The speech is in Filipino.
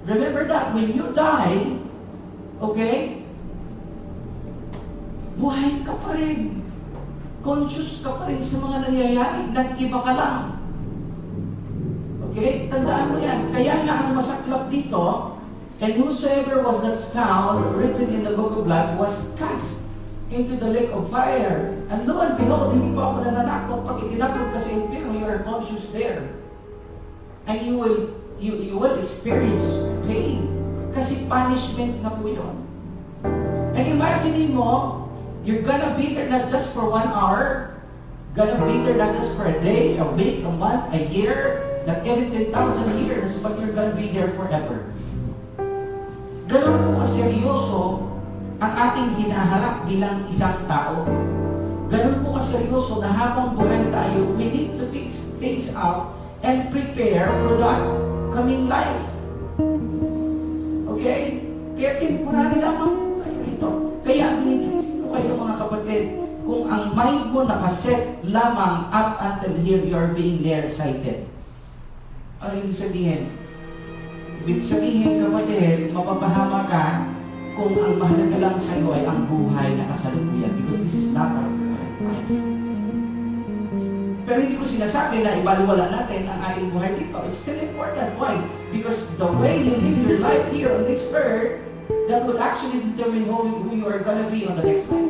Remember that when you die, okay, buhay ka pa rin. Conscious ka pa rin sa mga nangyayari. Nag-iba ka lang. Okay? Tandaan mo yan. Kaya nga ang masaklap dito, and whosoever was not found written in the book of life was cast into the lake of fire. And lo and behold, hindi pa ako nananakot. Pag itinapod ka sa impyerno, you are conscious there. And you will experience pain. Kasi punishment na po yun. And imagine mo, you're gonna be there not just for 1 hour, gonna be there not just for a day, a week, a month, a year, not even 10,000 years, but you're gonna be there forever. Ganun po kaseryoso ang ating hinaharap bilang isang tao. Ganun po kaseryoso na habang buhay tayo, we need to fix things up and prepare for that coming life. Okay? Kaya temporary lamang po kayo rito. Kaya ginikisi ko kayo mga kapatid, kung ang mind mo nakaset lamang up until here, you are being nearsighted. Ano yung sabihin? Ibig sabihin, kapatid, mapapahama ka kung ang mahalaga lang sa iyo ay ang buhay na kasalukuyan, because this is not our current life. Pero hindi ko sinasabi na ibaliwala natin ang ating buhay dito. It's still important. Why? Because the way you live your life here on this earth, that will actually determine who you are gonna be on the next life.